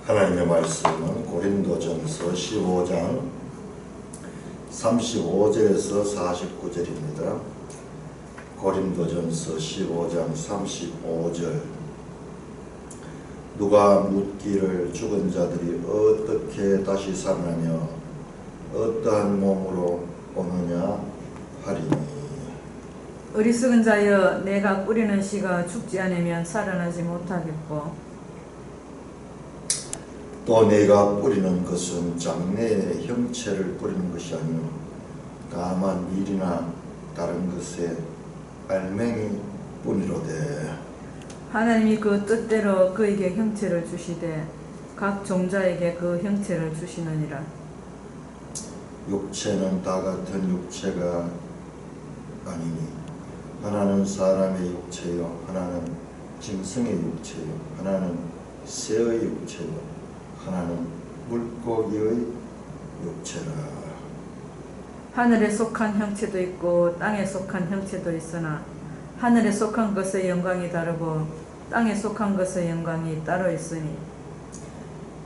하나님의 말씀은 고린도전서 15장 35절에서 49절입니다. 고린도전서 15장 35절. 누가 묻기를 죽은 자들이 어떻게 다시 살아나며 어떠한 몸으로 오느냐 하리니. 어리석은 자여, 내가 뿌리는 씨가 죽지 않으면 살아나지 못하겠고, 또 내가 뿌리는 것은 장래의 형체를 뿌리는 것이 아니요 다만 밀이나 다른 것의 알맹이 뿐이로되. 하나님이 그 뜻대로 그에게 형체를 주시되 각 종자에게 그 형체를 주시느니라. 육체는 다 같은 육체가 아니니 하나는 사람의 육체요 하나는 짐승의 육체요 하나는 새의 육체요 하나는 물고기의 육체라. 하늘에 속한 형체도 있고 땅에 속한 형체도 있으나 하늘에 속한 것의 영광이 다르고 땅에 속한 것의 영광이 따로 있으니,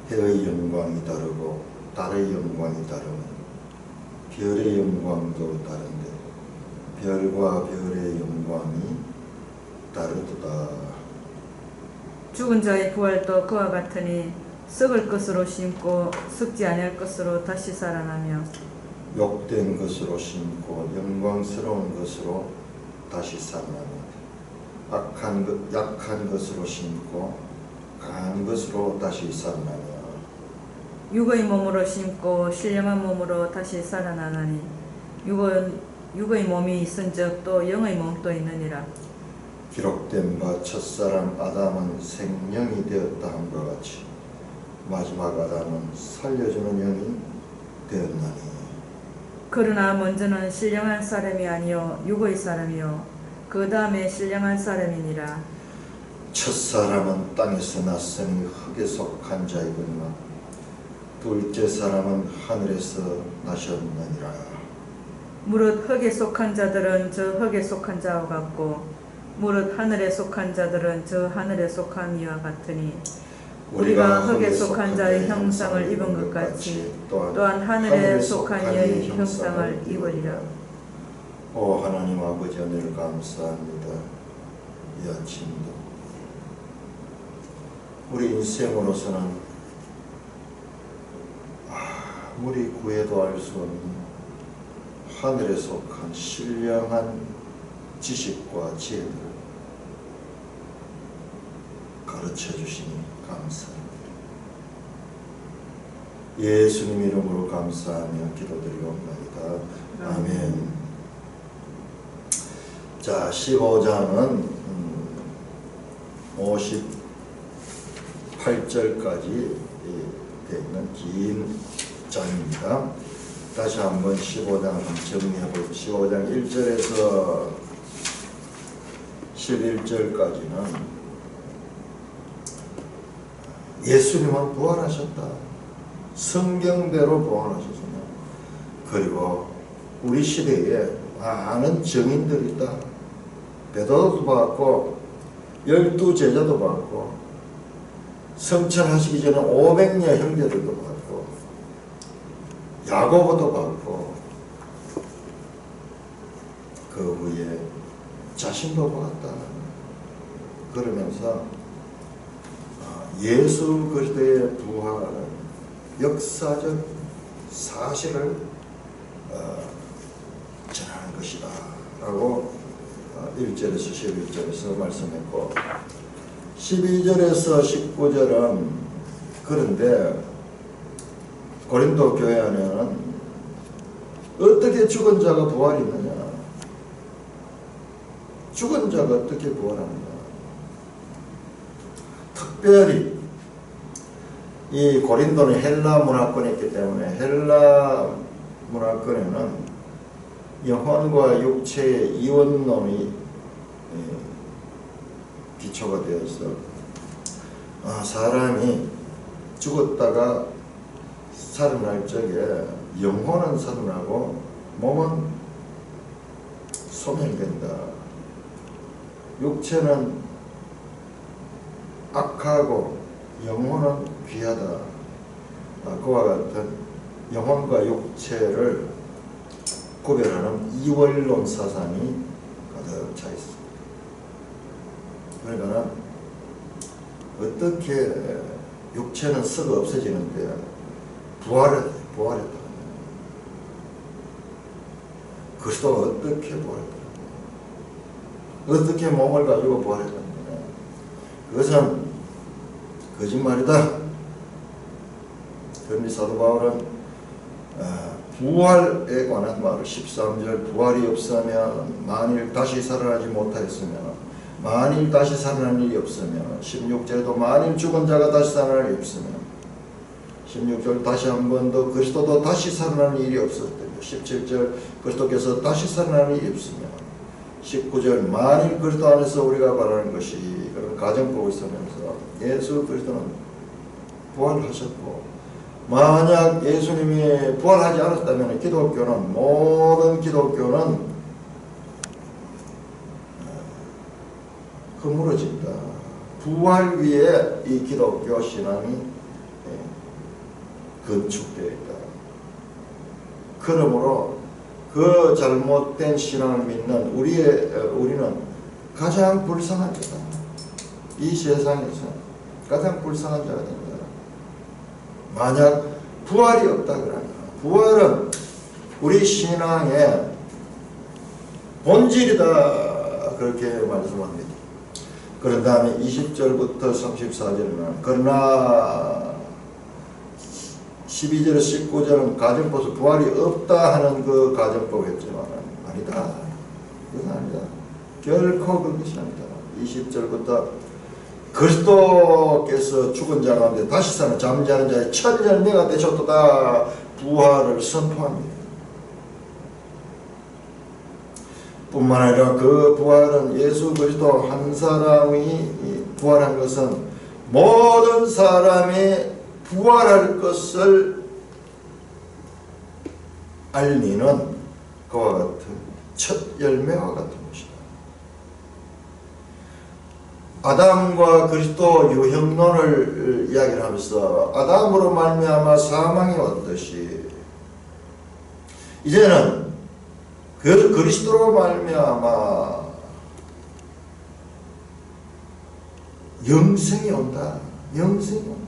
해의 영광이 다르고 달의 영광이 다르니 별의 영광도 다른데 별과 별의 영광이 다르도다. 죽은 자의 부활도 그와 같으니 썩을 것으로 심고 썩지 아니할 것으로 다시 살아나며, 욕된 것으로 심고 영광스러운 것으로 다시 살아나며, 약한 것으로 심고 강한 것으로 다시 살아나며, 육의 몸으로 심고 신령한 몸으로 다시 살아나나니 육의 몸이 있은즉 또 영의 몸도 있느니라. 기록된 바 첫사람 아담은 생명이 되었다 함과 같이 마지막 아담은 살려주는 영이 되었나니. 그러나 먼저는 신령한 사람이 아니요 육의 사람이요 그 다음에 신령한 사람이니라. 첫사람은 땅에서 났으니 흙에 속한 자이거니와 둘째 사람은 하늘에서 나셨느니라. 무릇 흙에 속한 자들은 저 흙에 속한 자와 같고 무릇 하늘에 속한 자들은 저 하늘에 속한 이와 같으니, 우리가 흙에 속한 자의 형상을 입은 것 같이 또한 하늘에 속한 이의 형상을 입으리라. 오 하나님 아버지, 은혜를 감사합니다. 이 아침도 우리 인생으로서는 아무리 구해도 알 수 없는 하늘에 속한 신령한 지식과 지혜를 가르쳐 주시니 감사합니다. 예수님 이름으로 감사하며 기도드리옵나이다. 아멘. 자, 15장은 58절까지 되어 있는 긴 장입니다. 다시 한번 15장을 정리해보고 15장 1절에서 11절까지는 예수님은 부활하셨다. 성경대로 부활하셨습니다. 그리고 우리 시대에 많은 증인들이 있다. 베드로도 받고 12제자도 받고 성천하시기 전에 500여 형제들도 받고 야고보도 받고 그 후에 자신도 받았다. 그러면서 예수 그리스도의 부활은 역사적 사실을 전하는 것이다 라고 1절에서 11절에서 말씀했고, 12절에서 19절은 그런데 고린도 교회 안에는 어떻게 죽은 자가 부활했느냐, 죽은 자가 어떻게 부활하느냐. 특별히 이 고린도는 헬라 문화권이었기 때문에 헬라 문화권에는 영혼과 육체의 이원론이 기초가 되어서 사람이 죽었다가 살아날 적에 영혼은 살아나고 몸은 소멸된다. 육체는 악하고 영혼은 귀하다. 그와 같은 영혼과 육체를 구별하는 이원론 사상이 가득 차 있습니다. 그러니까 어떻게 육체는 썩어 없어지는데 부활했다. 그리스도가 어떻게 부활했다. 어떻게 몸을 가지고 부활했다. 그것은 거짓말이다. 그런데 사도 바울은 부활에 관한 말을 13절 부활이 없으면 만일 다시 살아나지 못하였으면 만일 다시 살아날 일이 없으면 16절에도 만일 죽은 자가 다시 살아날 일이 없으면 16절 다시 한 번 더 그리스도도 다시 살아나는 일이 없었대요. 17절 그리스도께서 다시 살아나는 일이 없으면 19절 만일 그리스도 안에서 우리가 바라는 것이 그런 가정법을 쓰면서 예수 그리스도는 부활하셨고 만약 예수님이 부활하지 않았다면 기독교는 모든 기독교는 허물어진다. 부활 위에 이 기독교 신앙이 건축되어 있다. 그러므로 그 잘못된 신앙을 믿는 우리는 가장 불쌍한 자다. 이 세상에서 가장 불쌍한 자가 된다. 만약 부활이 없다 그러면 부활은 우리 신앙의 본질이다 그렇게 말씀합니다. 그런 다음에 20절부터 34절은 그러나 12절 19절은 가정법에서 부활이 없다 하는 그 가정법 했지만 아니다. 그건 아니다. 결코 그것이 아니다. 20절부터 그리스도께서 죽은 자 가운데 다시 사는 잠자는 자의 첫 열매가 되셨도다 부활을 선포합니다. 뿐만 아니라 그 부활은 예수 그리스도 한 사람이 부활한 것은 모든 사람이 부활할 것을 알리는 그와 같은 첫 열매와 같은 것이다. 아담과 그리스도 유형론을 이야기를 하면서 아담으로 말미암아 사망이 왔듯이 이제는 그리스도로 말미암아 영생이 온다. 영생이 온다.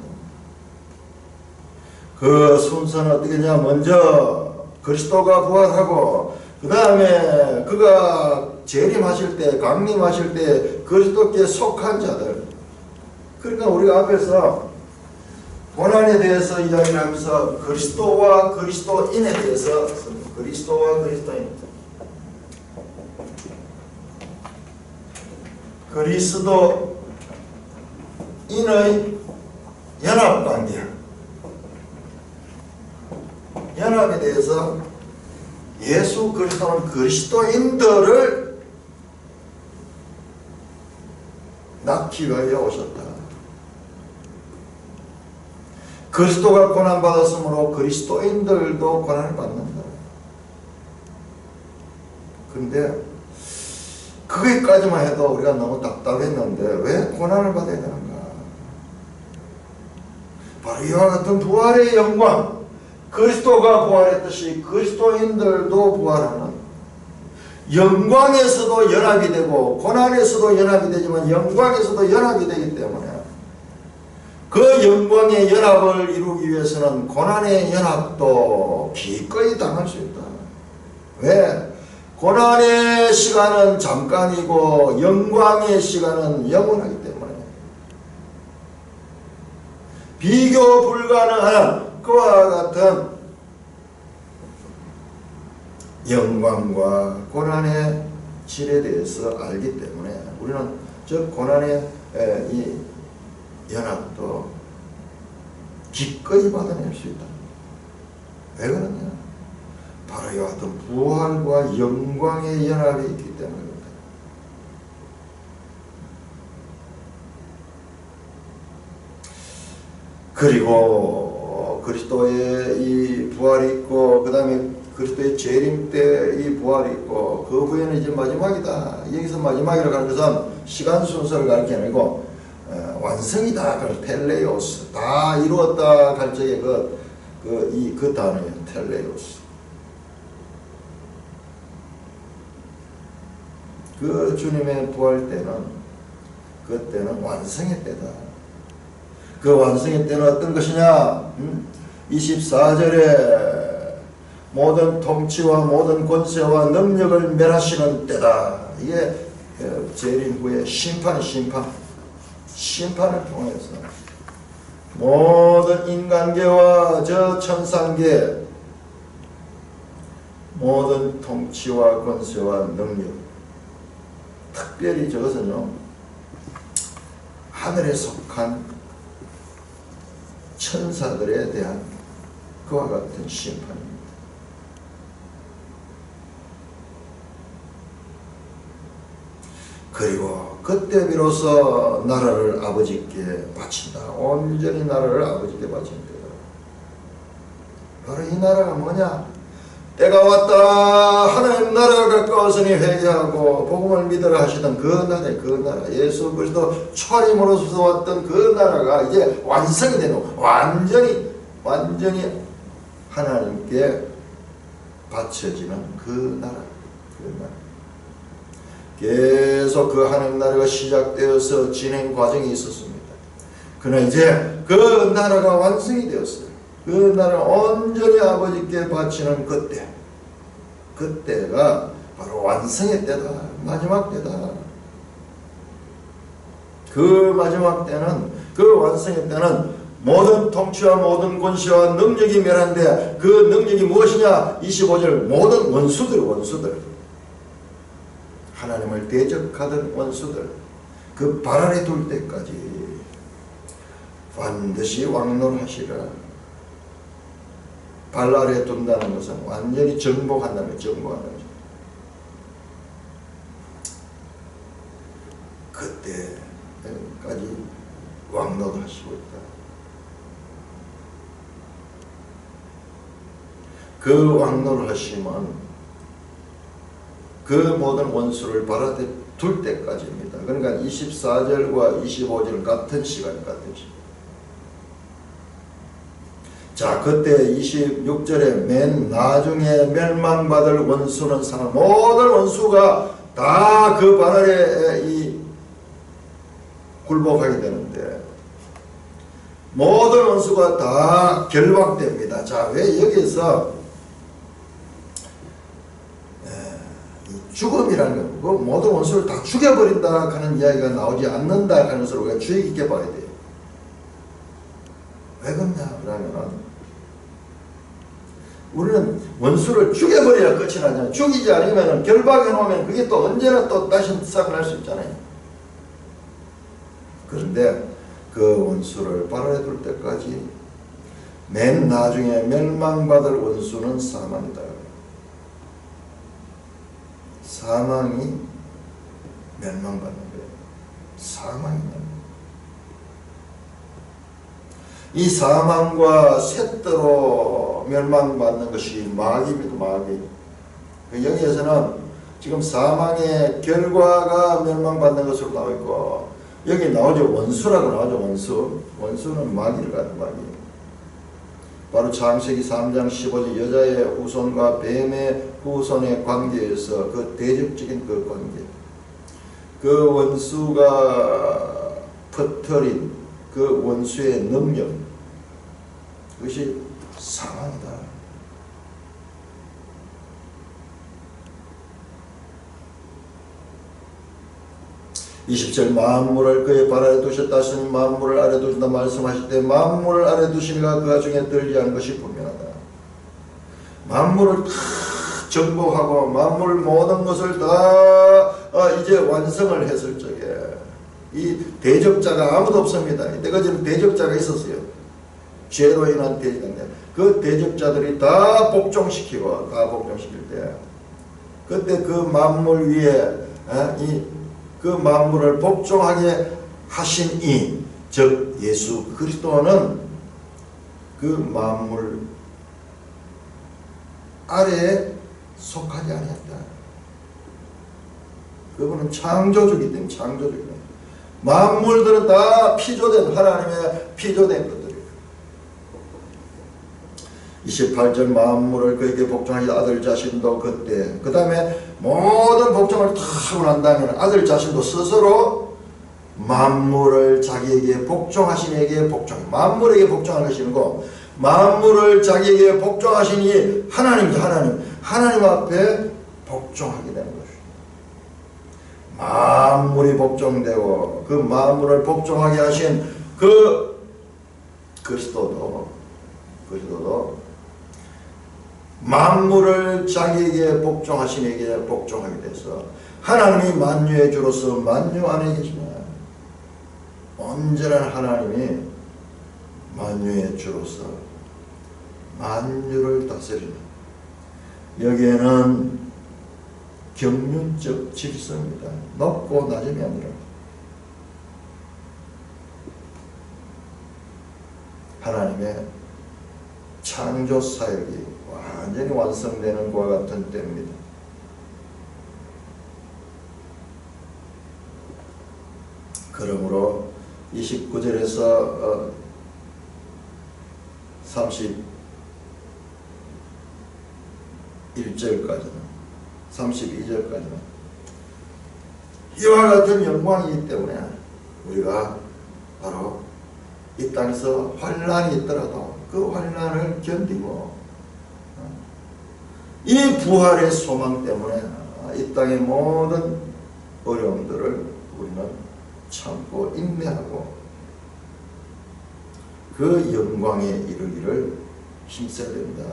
그 순서는 어떻게 되냐? 먼저 그리스도가 부활하고 그 다음에 그가 재림하실 때 강림하실 때 그리스도께 속한 자들. 그러니까 우리가 앞에서 고난에 대해서 이야기를 하면서 그리스도와 그리스도인에 대해서 그리스도와 그리스도인 그리스도인의 연합관계 연합에 대해서 예수 그리스도는 그리스도인들을 낳기 위하여 오셨다. 그리스도가 고난받았으므로 그리스도인들도 고난을 받는다. 근데 거기까지만 해도 우리가 너무 답답했는데 왜 고난을 받아야 되는가? 바로 이와 같은 부활의 영광, 그리스도가 부활했듯이 그리스도인들도 부활하는 영광에서도 연합이 되고 고난에서도 연합이 되지만 영광에서도 연합이 되기 때문에 그 영광의 연합을 이루기 위해서는 고난의 연합도 기꺼이 당할 수 있다. 왜? 고난의 시간은 잠깐이고 영광의 시간은 영원하기 때문에 비교 불가능한 그와 같은 영광과 고난의 질에 대해서 알기 때문에 우리는 저 고난의 이 연합도 기꺼이 받아낼 수 있다. 왜 그러냐? 바로 이와 같은 부활과 영광의 연합이 있기 때문입니다. 그리고 그리스도의 이 부활이 있고 그 다음에 그리스도의 재림 때 이 부활이 있고 그 후에는 이제 마지막이다. 여기서 마지막이라고 하는 것은 시간 순서를 가리키는 아니고 완성이다. 그 텔레오스. 다 이루었다 할 적에 그 단어예요. 텔레오스. 그 주님의 부활 때는 그때는 완성의 때다. 그 완성의 때는 어떤 것이냐? 24절에 모든 통치와 모든 권세와 능력을 멸하시는 때다. 이게 재림 후에 심판을 통해서 모든 인간계와 저 천상계 모든 통치와 권세와 능력, 특별히 저것은요 하늘에 속한 천사들에 대한 그와 같은 심판입니다. 그리고 그때 비로소 나라를 아버지께 바친다. 온전히 나라를 아버지께 바친다. 바로 이 나라가 뭐냐? 때가 왔다. 하나님 나라가 가까웠으니 회개하고 복음을 믿으라 하시던 그 나라, 그 나라, 예수 그리스도 초림으로서 왔던 그 나라가 이제 완성이 되는, 완전히 하나님께 바쳐지는 그 나라, 그 나라. 계속 그 하나님 나라가 시작되어서 진행 과정이 있었습니다. 그러나 이제 그 나라가 완성이 되었어요. 그 나라를 온전히 아버지께 바치는 그때가 바로 완성의 때다. 마지막 때다. 그 마지막 때는, 그 완성의 때는 모든 통치와 모든 권세와 능력이 멸한데, 그 능력이 무엇이냐? 25절 모든 원수들 하나님을 대적하던 원수들, 그 발 아래 둘 때까지 반드시 왕노하시라. 발 아래 둔다는 것은 완전히 정복한다는 거죠. 그때까지 왕노하시고 있다. 그 왕노를 하시면 그 모든 원수를 발 아래 둘 때까지입니다. 그러니까 24절과 25절 같은 시간. 자, 그때 26절에 맨 나중에 멸망받을 원수는 사람, 모든 원수가 다 그 발 아래 굴복하게 되는데, 모든 원수가 다 결박됩니다. 자, 왜 여기서 죽음이라는 거, 모든 원수를 다 죽여버린다 하는 이야기가 나오지 않는다 하는 것을 우리가 주의 깊게 봐야 돼요. 왜 그러냐 그러면, 우리는 원수를 죽여버려야 끝이 나잖아요. 죽이지 않으면, 결박해 놓으면 그게 또 언제나 또 다시 시작할 수 있잖아요. 그런데 그 원수를 발 아래 둘 때까지 맨 나중에 멸망받을 원수는 사망이다. 사망이 멸망받는 거예요. 사망입니다. 이 사망과 셋대로 멸망받는 것이 마귀입니다. 마귀. 여기에서는 지금 사망의 결과가 멸망받는 것으로 나와 있고, 여기 나오죠. 원수라고 나오죠. 원수는 마귀를 갖는 마귀. 바로 창세기 3장 15절 여자의 후손과 뱀의 후손의 관계에서 그 대적적인 그 관계, 그 원수가 퍼뜨린 그 원수의 능력, 그것이 사망이다. (20절) 만물을 그의 발 아래 두셨다 하시니 만물을 아래 두신다 말씀하실 때 만물을 아래 두시니가 그 중에 들리하는 것이 분명하다. 만물을 다 정복하고 만물 모든 것을 다 이제 완성을 했을 적에 이 대적자가 아무도 없습니다. 이때까지는 대적자가 있었어요. 죄로 인한 대적자인데 그 대적자들이 다 복종시킬 때, 그때 그 만물 위에 그 만물을 복종하게 하신 이, 즉 예수 그리스도는 그 만물 아래에 속하지 아니었다. 그분은 창조주이기 때문에, 만물들은 다 피조된 하나님의 피조된 것들이에요. 28절 만물을 그에게 복종하신 아들 자신도 그때 그 다음에 모든 복종을 다 하고 난 다음에 아들 자신도 스스로 만물을 자기에게 복종하신 이에게 복종 만물에게 복종하는 것이 아니고 만물을 자기에게 복종하시니 하나님 앞에 복종하게 되는 것이죠. 만물이 복종되고 그 만물을 복종하게 하신 그 그리스도도 만물을 자기에게 복종하신 이에게 복종하게 돼서 하나님이 만유의 주로서 만유 안에 계시면 언제나 하나님이 만유의 주로서 만유를 다스리는 여기에는 경륜적 질서입니다. 높고 낮음이 아니라 하나님의 창조 사역이 완전히 완성되는 것과 같은 때입니다. 그러므로 29절에서 31절까지는 32절까지는 이와 같은 영광이기 때문에 우리가 바로 이 땅에서 환난이 있더라도 그 환난을 견디고 이 부활의 소망 때문에 이 땅의 모든 어려움들을 우리는 참고 인내하고 그 영광에 이르기를 힘써야 됩니다.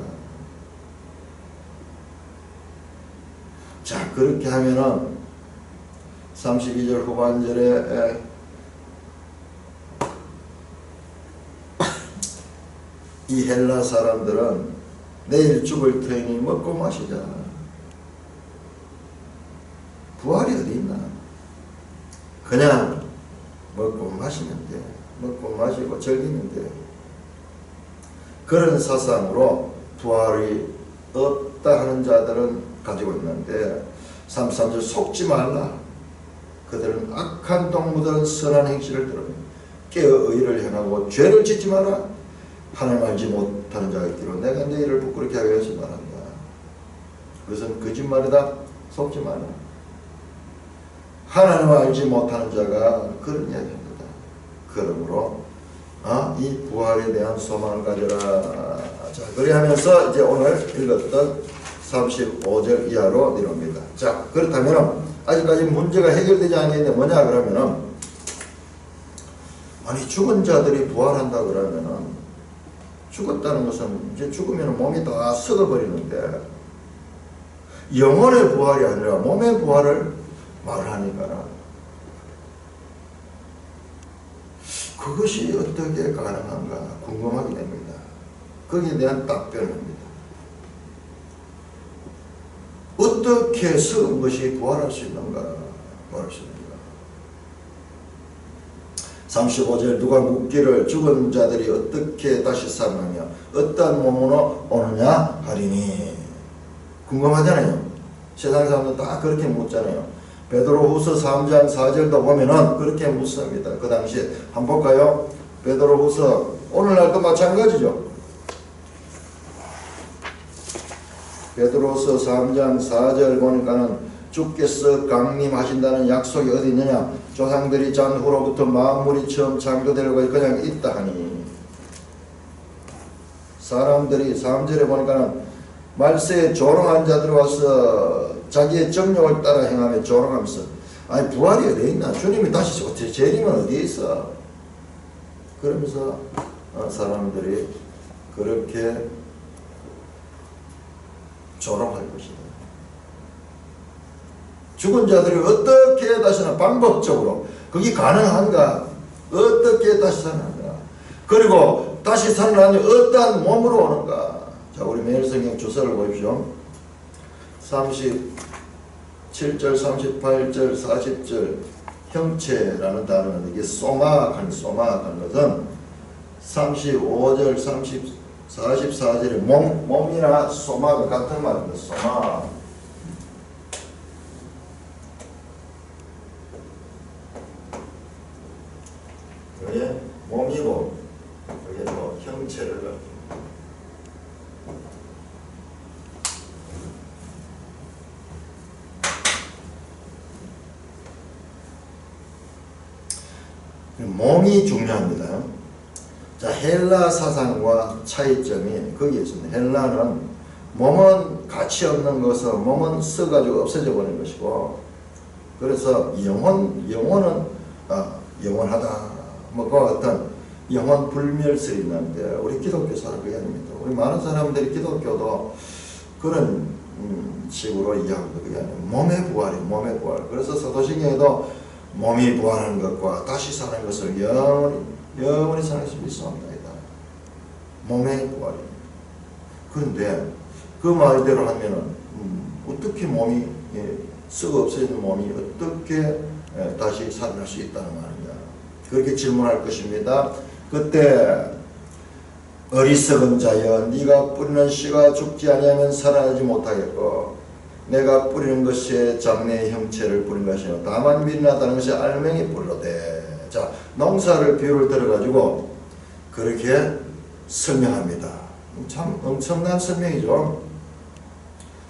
자, 그렇게 하면은 32절 후반절에 이 헬라 사람들은 내일 죽을 터이니 먹고 마시자. 부활이 어디 있나? 그냥 먹고 마시면 돼. 먹고 마시고 즐기면 돼. 그런 사상으로 부활이 없다 하는 자들은 가지고 있는데 33절 속지 말라. 그들은 악한 동무들은 선한 행실을 들으며 깨어 의를 행하고 죄를 짓지 마라. 하나님 알지 못하는 자가 있기로 내가 너희를 부끄럽게 하기 위해서 말한다. 그것은 거짓말이다. 속지 마라. 하나님을 알지 못하는 자가 그런 이야기입니다. 그러므로 이 부활에 대한 소망을 가져라. 자, 그래 하면서 이제 오늘 읽었던 35절 이하로 내려옵니다. 자, 그렇다면 아직까지 문제가 해결되지 않았는데 뭐냐 그러면은 아니 죽은 자들이 부활한다 그러면은 죽었다는 것은 이제 죽으면 몸이 다 썩어버리는데 영혼의 부활이 아니라 몸의 부활을 말하니까 그것이 어떻게 가능한가 궁금하게 됩니다. 거기에 대한 답변을 합니다. 어떻게 썩은 것이 부활할 수 있는가 말할 수 있는가. 35절 누가 묻기를 죽은 자들이 어떻게 다시 살아나며 어떠한 몸으로 오느냐 하리니. 궁금하잖아요. 세상 사람들 다 그렇게 묻잖아요. 베드로후서 3장 4절도 보면은 그렇게 묻습니다. 그 당시에 한번 볼까요? 베드로후서 오늘날도 마찬가지죠. 베드로서 3장 4절 보니까는 주께서 강림하신다는 약속이 어디 있느냐. 조상들이 잔 후로부터 만물이 처음 창조되려고 그냥 있다 하니. 사람들이 3절에 보니까는 말세에 조롱한 자들이 와서 자기의 정욕을 따라 행하며 조롱하면서 아니 부활이 어디 있나. 주님이 다시 어떻게 재림은 어디에 있어. 그러면서 사람들이 그렇게 조롱할 것이다. 죽은 자들이 어떻게 다시 방법적으로 그게 가능한가? 어떻게 다시 살아난가? 그리고 다시 살아나니 어떠한 몸으로 오는가? 자, 우리 매일 성경 주소를 보십시오. 37절, 38절, 40절 형체라는 단어는 이게 소마하는 것은 35절, 44절에 몸이나 소마가 같은 말입니다. 소마. 그게 뭐 형체를 몸이 중요합니다. 자, 헬라 사상과 차이점이 거기에 있습니다. 헬라는 몸은 가치 없는 것을 몸은 써가지고 없어져 버리는 것이고, 그래서 영혼은 영원하다 뭐 그와 같은 영혼 불멸설이 있는데, 우리 기독교 사람 그게 아닙니다. 우리 많은 사람들이 기독교도 그런 식으로 이해합니다. 그게 아니에요. 몸의 부활이에요. 몸의 부활. 그래서 사도신경에도 몸이 부활하는 것과 다시 사는 것을 영원히 사는 것을 믿습니다. 몸의 부활입니다. 그런데 그 말대로 하면은 어떻게 몸이 썩어 없어지는 몸이 어떻게 다시 살아날 수 있다는 말이냐, 그렇게 질문할 것입니다. 그때 어리석은 자여, 네가 뿌리는 씨가 죽지 아니하면 살아나지 못하겠고, 내가 뿌리는 것이 장래의 형체를 뿌린 것이요 다만 미련하다는 것이 알맹이 뿌리로되. 자, 농사를 비유를 들어가지고 그렇게 설명합니다. 참 엄청난 설명이죠.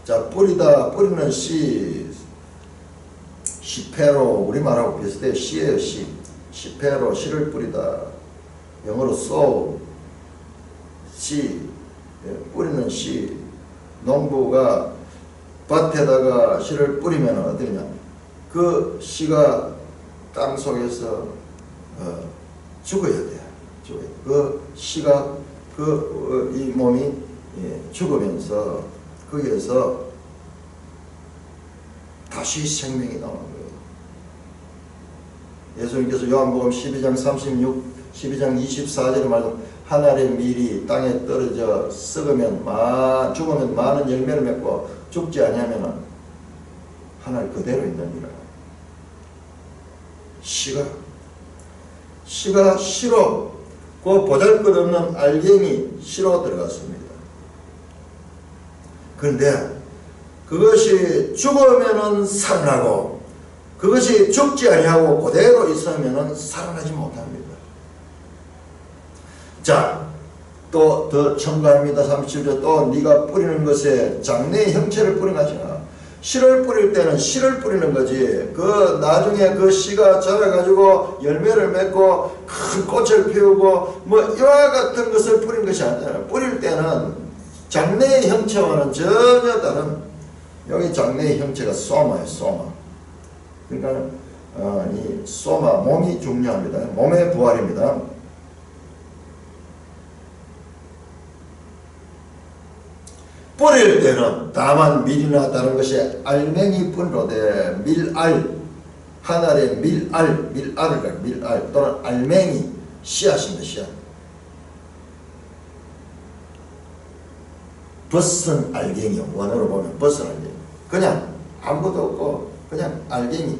자, 뿌리는 씨, 시페로, 우리말하고 비슷해요. 씨예요, 씨. 시페로, 씨를 뿌리다. 영어로 sow, 씨, 뿌리는 씨. 농부가 밭에다가 씨를 뿌리면 어떠냐, 그 씨가 땅 속에서 죽어야 돼요. 그 씨가 이 몸이 죽으면서 거기에서 다시 생명이 나오는 거예요. 예수님께서 요한복음 12장 24절에 말씀, 하늘의 밀이 땅에 떨어져 썩으면 죽으면 많은 열매를 맺고 죽지 아니하면 하늘 그대로 있느니라. 씨가 씨로, 그 보잘것없는 알갱이 씨로 들어갔습니다. 그런데 그것이 죽으면은 살아나고, 그것이 죽지 아니하고 그대로 있으면은 살아나지 못합니다. 자, 또 더 첨가합니다. 37절, 또 네가 뿌리는 것에 장래의 형체를 뿌린 것이나, 씨를 뿌릴 때는 씨를 뿌리는 거지, 그 나중에 그 씨가 자라가지고 열매를 맺고 큰 꽃을 피우고 뭐 이와 같은 것을 뿌린 것이 아니잖아요. 뿌릴 때는 장래의 형체와는 전혀 다른, 여기 장래의 형체가 소마예요. 소마. 그러니까 이 소마, 몸이 중요합니다. 몸의 부활입니다. 뿌릴 때는 다만 밀이나 다른 것이 알맹이 뿐이로되, 밀알, 하늘의 밀알 또는 알맹이, 씨앗입니다. 씨앗. 벗은 알갱이요. 원어로 보면 벗은 알갱이. 그냥 아무것도 없고 그냥 알갱이,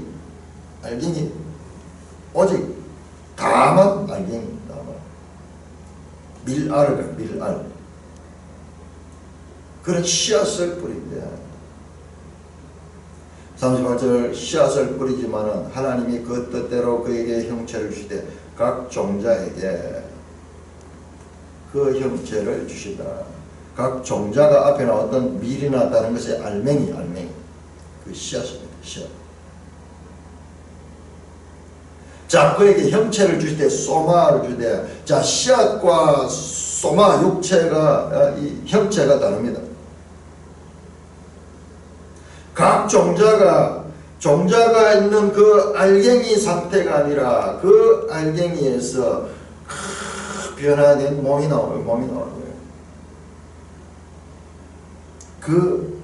오직 다만 알갱이, 밀알. 그런 씨앗을 뿌린대. 38절, 씨앗을 뿌리지만은 하나님이 그 뜻대로 그에게 형체를 주시되 각 종자에게 그 형체를 주시다. 각 종자가 앞에 나왔던 밀이나 다른 것의 알맹이, 그 씨앗입니다. 씨앗. 자, 그에게 형체를 주시되 소마를 주되, 자, 씨앗과 소마, 육체가, 이 형체가 다릅니다. 각 종자가 있는 그 알갱이 상태가 아니라 그 알갱이에서 변화된 몸이 나오는 거예요. 그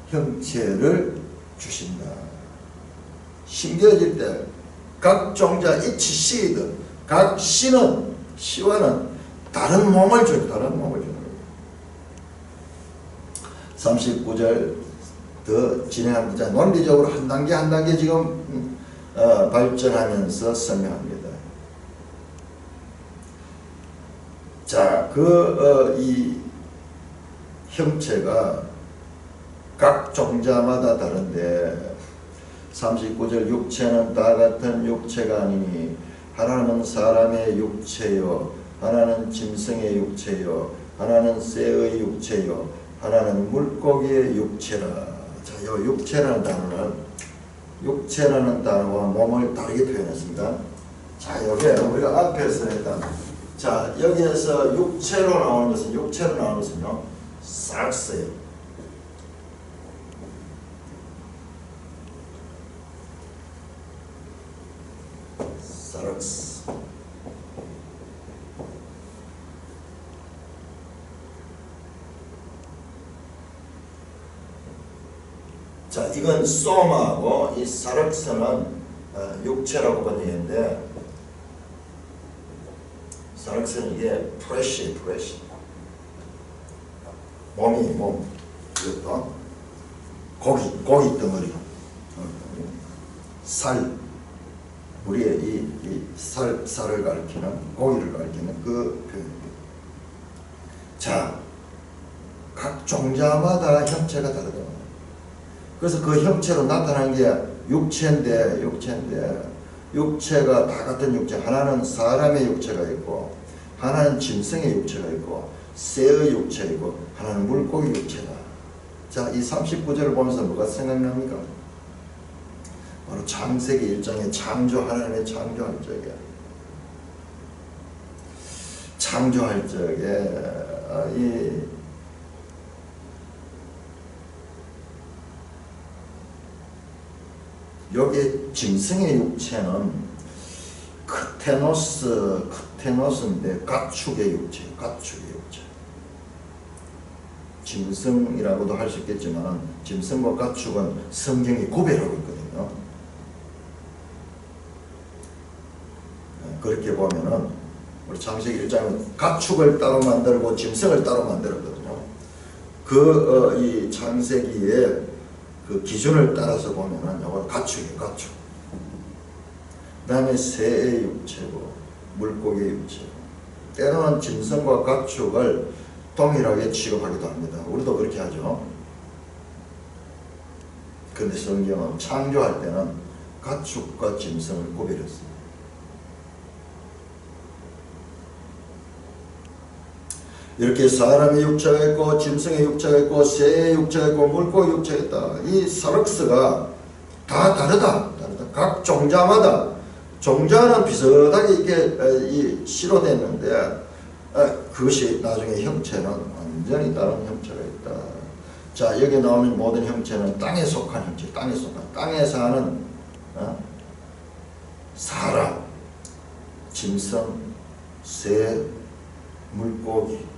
형체를 주신다. 심겨질 때 각 종자, each seed, 각 씨와는 다른 몸을 주는 거예요. 39절 더 진행합니다. 논리적으로 한 단계 지금 발전하면서 설명합니다. 자, 이 형체가 각 종자마다 다른데, 39절, 육체는 다 같은 육체가 아니니 하나는 사람의 육체요, 하나는 짐승의 육체요, 하나는 새의 육체요, 하나는 물고기의 육체라. 자, 이 육체라는 단어와 몸을 다르게 표현했습니다. 자, 여기 우리가 앞에서 했던, 자, 여기에서 육체로 나오는 것은요, 사르스예요. 사르스. 자, 이건 소마하고 이 사르스는 육체라고 번역했는데, 사르스는 이게 프레시 몸 이것도 고기 덩어리, 살, 우리의 이 살을 가리키는, 고기를 가리키는 그 표현입니다. 자, 각 종자마다 형체가 다르다. 그래서 그 형체로 나타난 게 육체인데 육체가 다 같은 육체, 하나는 사람의 육체가 있고, 하나는 짐승의 육체가 있고, 새의 육체가 있고, 하나는 물고기 육체다. 자, 이 39절을 보면서 뭐가 생각납니까? 바로 창세기 1장의 하나님의 창조할 적에 여기 짐승의 육체는 크테노스인데 가축의 육체. 짐승이라고도 할 수 있겠지만 짐승과 가축은 성경이 구별하고 있거든요. 그렇게 보면은 우리 창세기 1장은 가축을 따로 만들고 짐승을 따로 만들었거든요. 이 창세기의 그 기준을 따라서 보면은 이건 가축이에요, 가축. 그 다음에 새의 육체고, 물고기의 육체고, 때로는 짐승과 가축을 동일하게 취급하기도 합니다. 우리도 그렇게 하죠. 그런데 성경은 창조할 때는 가축과 짐승을 구별했습니다. 이렇게 사람의 육체가 있고, 짐승의 육체가 있고, 새의 육체가 있고, 물고기 육체가 있다. 이 사륵스가 다 다르다. 각 종자마다, 종자는 비슷하게 이렇게 실어댔는데, 그것이 나중에 형체는 완전히 다른 형체가 있다. 자, 여기 나오는 모든 형체는 땅에 속한 형체, 땅에 사는 사람, 짐승, 새, 물고기.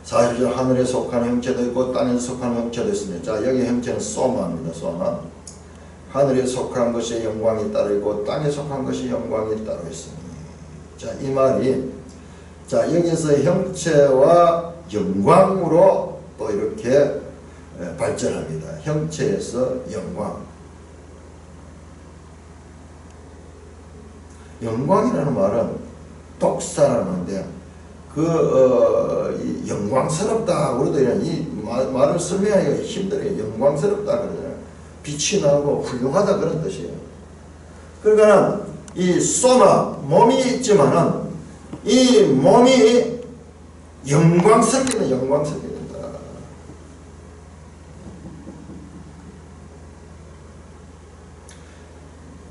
사실 하늘에 속한 형체도 있고 땅에 속한 형체도 있습니다. 자, 여기 형체는 소마입니다. 소마. 하늘에 속한 것이 영광이 따로 있고 땅에 속한 것이 영광이 따로 있습니다. 자, 이 말이, 자, 여기서 형체와 영광으로 또 이렇게 발전합니다. 형체에서 영광. 영광이라는 말은 독사라는데, 영광스럽다. 우리도 이 말을 설명하기가 힘들어요. 영광스럽다 그러잖아요. 빛이 나고 훌륭하다 그런 뜻이에요. 그러니까 이 소마, 몸이 있지만은 이 몸이 영광스럽게 된다.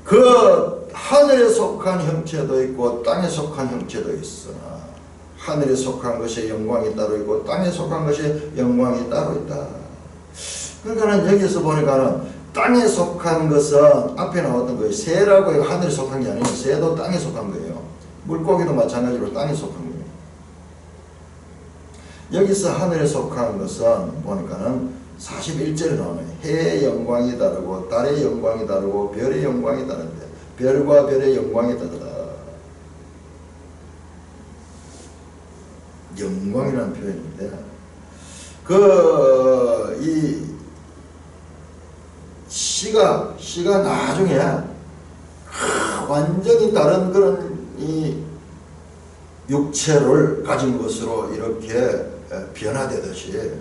그 하늘에 속한 형체도 있고 땅에 속한 형체도 있으나 하늘에 속한 것이 영광이 따로 있고 땅에 속한 것이 영광이 따로 있다. 그러니까 여기서 보니까는 땅에 속한 것은 앞에 나왔던 거예요. 새라고 해서 하늘에 속한 게 아니에요. 새도 땅에 속한 거예요. 물고기도 마찬가지로 땅에 속한 거예요. 여기서 하늘에 속한 것은 보니까는 41절에 나오네요. 해의 영광이 다르고 달의 영광이 다르고 별의 영광이 다른데 별과 별의 영광이 다르다. 영광이라는 표현인데, 이 시가 나중에 완전히 다른 그런 이 육체를 가진 것으로 이렇게 변화되듯이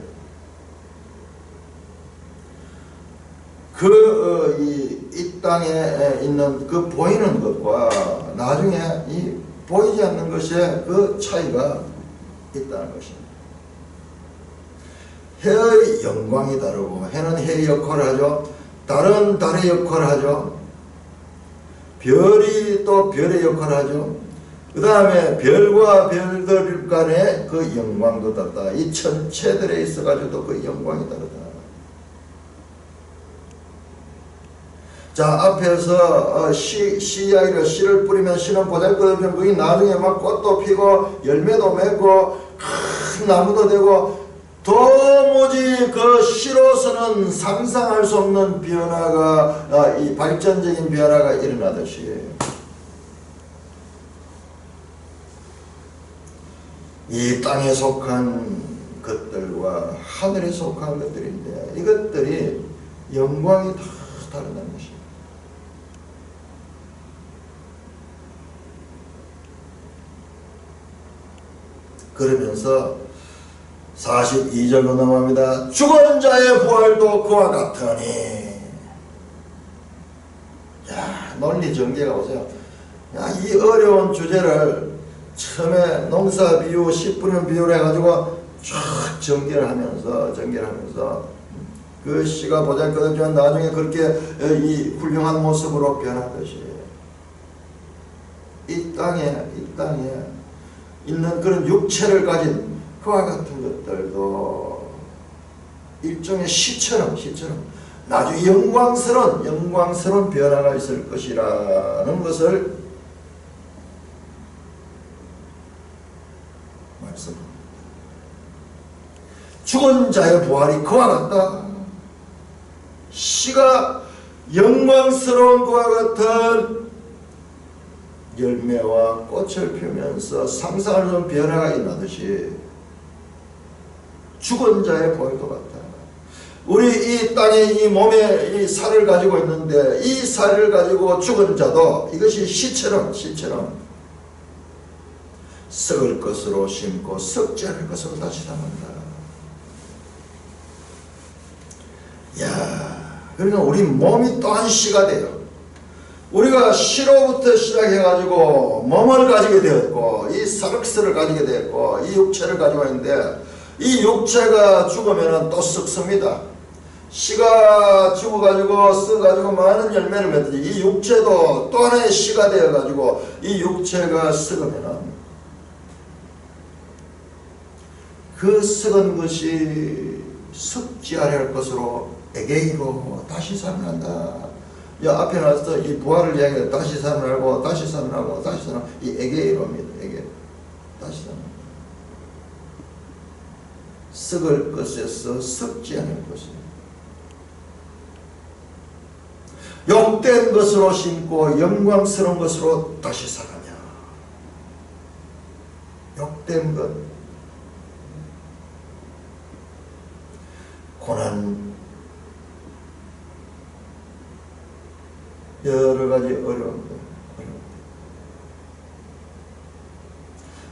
이 땅에 있는 그 보이는 것과 나중에 이 보이지 않는 것의 그 차이가 있다는 것입니다. 해의 영광이 다르고, 해는 해의 역할을 하죠. 달은 달의 역할을 하죠. 별이 또 별의 역할을 하죠. 그 다음에 별과 별들 간의 그 영광도 다르다. 이 천체들에 있어가지고도 그 영광이 다르다. 자, 앞에서 씨앗이라 씨를 뿌리면 씨는 보잘것없지만 그게 나중에 막 꽃도 피고 열매도 맺고 큰 나무도 되고, 도무지 그 씨로서는 상상할 수 없는 변화가, 이 발전적인 변화가 일어나듯이 이 땅에 속한 것들과 하늘에 속한 것들인데, 이것들이 영광이 다 다르다는 것입니다. 그러면서 42절로 넘어갑니다. 죽은 자의 부활도 그와 같으니. 야, 논리 전개가 보세요. 야, 이 어려운 주제를 처음에 농사 비유, 씨 뿌리는 비유를 해가지고 쫙 전개를 하면서 그 씨가 보잘것없지만 나중에 그렇게 이 훌륭한 모습으로 변하듯이 이 땅에 있는 그런 육체를 가진 그와 같은 것들도 일종의 시처럼 나중에 영광스러운 변화가 있을 것이라는 것을 말씀합니다. 죽은 자의 부활이 그와 같다. 씨가 영광스러운 그와 같은 열매와 꽃을 피우면서 상상할 수 없는 변화가 일어나듯이 죽은 자의 부활도 같다. 우리 이 땅에 이 몸에 이 살을 가지고 있는데, 이 살을 가지고 죽은 자도 이것이 씨처럼 썩을 것으로 심고 썩지 않을 것으로 다시 담는다. 야, 그러니까 우리 몸이 또한 씨가 돼요. 우리가 씨로부터 시작해가지고 몸을 가지게 되었고, 이 사륵스를 가지게 되었고, 이 육체를 가지고 있는데, 이 육체가 죽으면 또 썩습니다. 씨가 죽어가지고 썩어가지고 많은 열매를 맺듯이 이 육체도 또 하나의 씨가 되어가지고 이 육체가 썩으면 그 썩은 것이 썩지 않을 것으로 에게이로 다시 살아난다. 야, 앞에 나와서 이 부활을 이야기해. 다시 살아나고 이 에게이로입니다. 에게 다시 살아나. 썩을 것에서 썩지 않을 것입니다. 욕된 것으로 심고 영광스러운 것으로 다시 살아냐. 욕된 것, 고난, 여러 가지 어려운 것.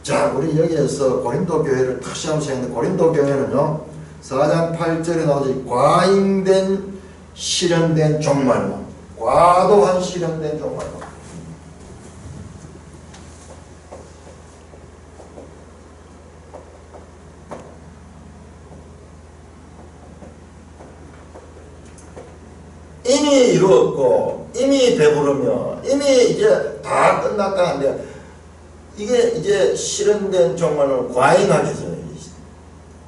자, 우리 여기에서 고린도 교회를 다시 한번 생각하는데, 고린도 교회는요 4장 8절에 나오지, 과잉된 실현된 종말론, 과도한 실현된 종말론. 이미 이루었고 이미 배부르며 이미 이제 다 끝났다 하는데, 이게 이제 실현된 종말론 과잉하게 해서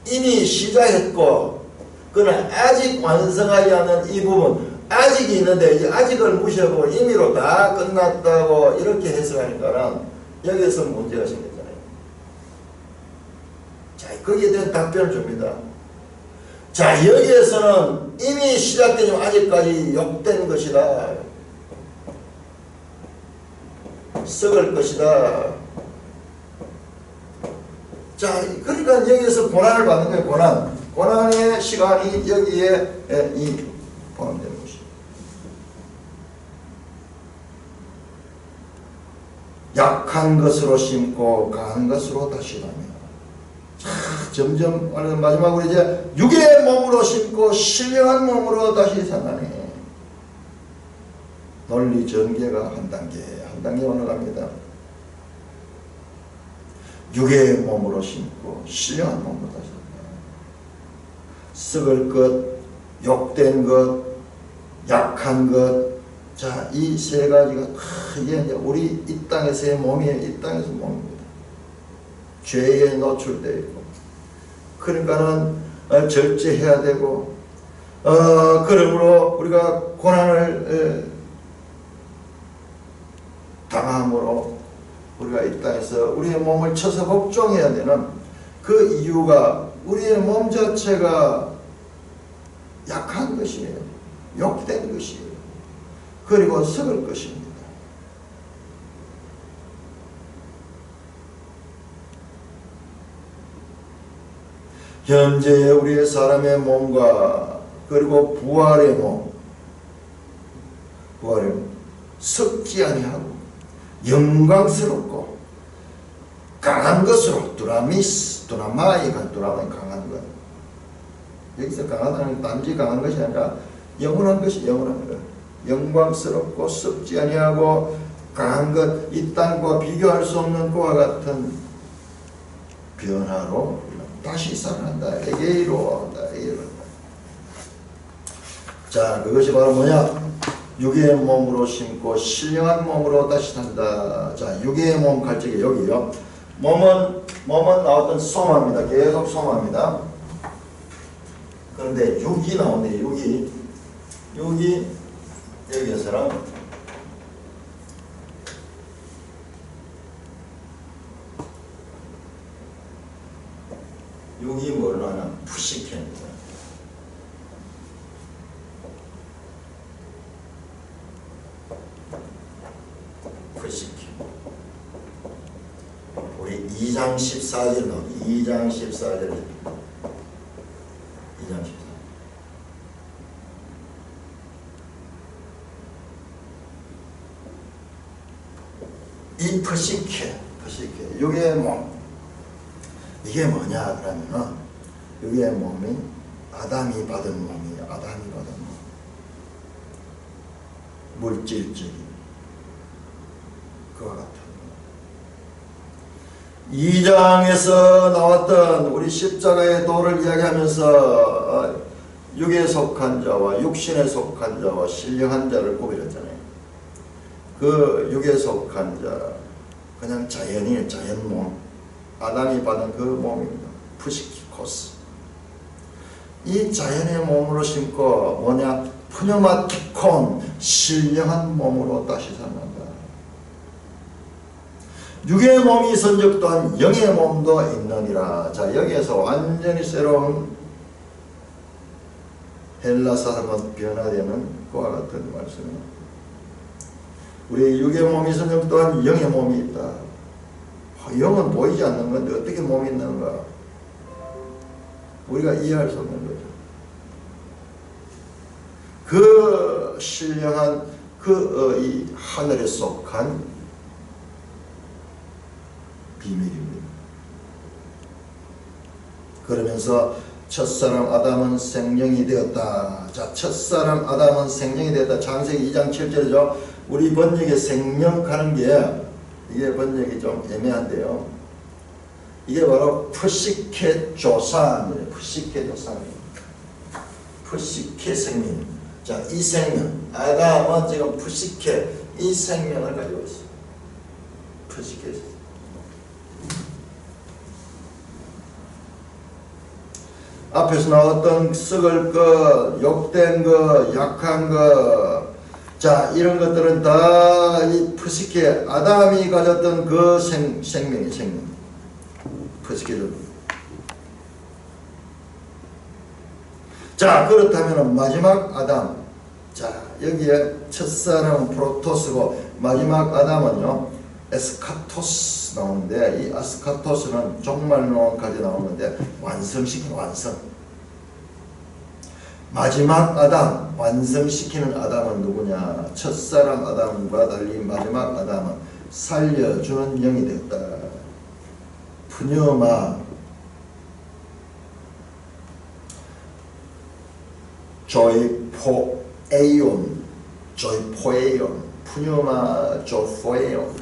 이미 시작했고, 그러나 아직 완성하지 않은 이 부분 아직이 있는데, 이제 아직을 무시하고 임의로 다 끝났다고 이렇게 해석하니까는 여기에서 문제가 생겼잖아요. 자, 거기에 대한 답변을 줍니다. 자, 여기에서는 이미 시작되지만 아직까지 욕된 것이다, 썩을 것이다. 자, 그러니까 여기에서 고난을 받는 거예요. 고난의 시간이 여기에 이 포함되는 것이죠. 약한 것으로 심고 강한 것으로 다시 나며. 자, 점점 마지막으로 이제 육의 몸으로 심고 신령한 몸으로 다시 살아나네. 논리 전개가 한 단계 올라갑니다. 육의 몸으로 심고 신령한 몸으로 다시 썩을 것, 욕된 것, 약한 것, 자, 이 세 가지가 이게 이제 우리 이 땅에서의 몸이에요. 이 땅에서 몸입니다. 죄에 노출되어 있고, 그러니까는 절제해야 되고, 그러므로 우리가 고난을 당함으로 우리가 이 땅에서 우리의 몸을 쳐서 복종해야 되는 그 이유가 우리의 몸 자체가 약한 것이에요. 욕된 것이에요. 그리고 썩을 것입니다. 현재 우리의 사람의 몸과 그리고 부활의 몸, 썩지 아니하고 영광스럽고 강한 것으로 두나마이가 강한 것. 여기서 강하다는 단지 강한 것이 아니라 영원한 것이 영원한 것. 영광스럽고 썩지 아니하고 강한 것, 이 땅과 비교할 수 없는 그와 같은 변화로 다시 살아난다. 에게이로 한다. 자, 그것이 바로 뭐냐? 육의 몸으로 심고 신령한 몸으로 다시 산다. 자, 육의 몸 갈 적에 여기요. 몸은 나왔던 소마입니다. 계속 소마입니다. 그런데 육이 나오네. 육이 여기에서는 육이 뭘 하나? 푸시케입니다. 푸시케. 우리 2장 14절 나오죠. 2장 14절. 이 푸시케, 육의 몸. 이게 뭐냐 그러면은 육의 몸이 아담이 받은 몸이에요. 아담이 받은 몸. 물질적인 그와 같은 것. 2장에서 나왔던 우리 십자가의 도를 이야기하면서 육에 속한 자와 육신에 속한 자와 신령한 자를 구별했잖아요. 그 육에 속한 자, 그냥 자연 몸, 아담이 받은 그 몸입니다. 푸시키코스. 이 자연의 몸으로 심고 뭐냐? 푸뇨마티콘, 신령한 몸으로 다시 살아난다. 육의 몸이 있은 적 또한 영의 몸도 있느니라. 자, 여기에서 완전히 새로운 헬라 사람은 변화되는 그와 같은 말씀입니다. 우리 육의 몸이 있은 적 또한 영의 몸이 있다. 영은 보이지 않는 건데 어떻게 몸이 있는가? 우리가 이해할 수 없는 거죠. 그 신령한 이 하늘에 속한 비밀입니다. 그러면서 첫사람 아담은 생명이 되었다. 자, 첫사람 아담은 생명이 되었다. 창세기 2장 7절이죠. 우리 번역에 생명 가는 게 이게 번역이 좀 애매한데요. 이게 바로 푸시케 조산이에요. 푸시케 조산이에요. 푸시케 생명. 자, 이 생명. 아담은 지금 푸시케 이 생명을 가지고 있어요. 푸시케. 앞에서 나왔던 썩을 것, 욕된 것, 약한 것, 자, 이런 것들은 다 이 푸시케 아담이 가졌던 그 생명. 푸시케죠. 자, 그렇다면 마지막 아담. 자, 여기에 첫사람은 프로토스고 마지막 아담은요 에스카토스 나오는데, 이 에스카토스는 종말론까지 나오는데 완성시키는 완성. 마지막 아담, 완성시키는 아담은 누구냐? 첫사람 아담과 달리 마지막 아담은 살려주는 영이 됐다. 푸뉴마, 조이포 에이온, 조이포에온, 푸뉴마 조포에온,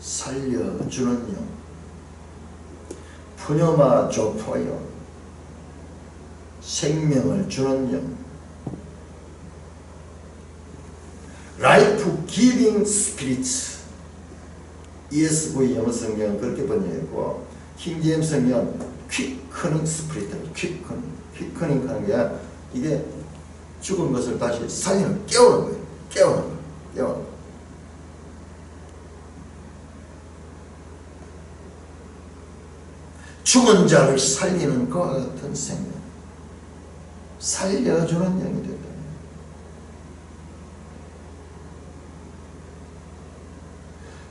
살려주는 영, 푸뉴마 조포에온, 생명을 주는 영, 라이프 기빙 스피리트. ESV 영어 성경은 그렇게 번역했고 킹제임스 성경은 퀴커닝 스피리트, 퀴커닝 하는 게 이게 죽은 것을 다시 살리는, 깨우는 거예요. 깨우는 거. 죽은 자를 살리는 것과 같은 생명, 살려주는 영이 된다.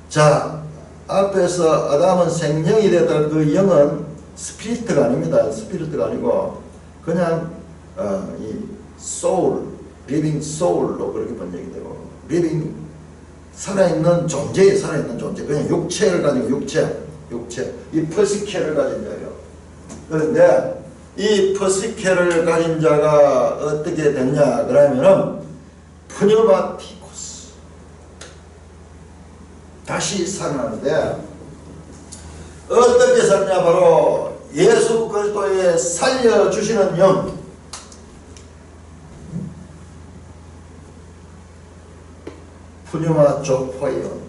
자, 앞에서 아담은 생명이 되던 그 영은 스피리트가 아닙니다. 스피리트가 아니고 그냥 이 소울, 리빙 소울로 그렇게 번역이 되고, 리빙 살아있는 존재에 살아있는 존재, 그냥 육체를 가지고 육체, 이 퍼시케를 가진 자예요. 그런데 이 퍼시케를 가진 자가 어떻게 됐냐 그러면은 푸뉴마티코스, 다시 살아나는데 어떻게 살냐, 바로 예수 그리스도의 살려주시는 영, 푸뉴마 조포이온,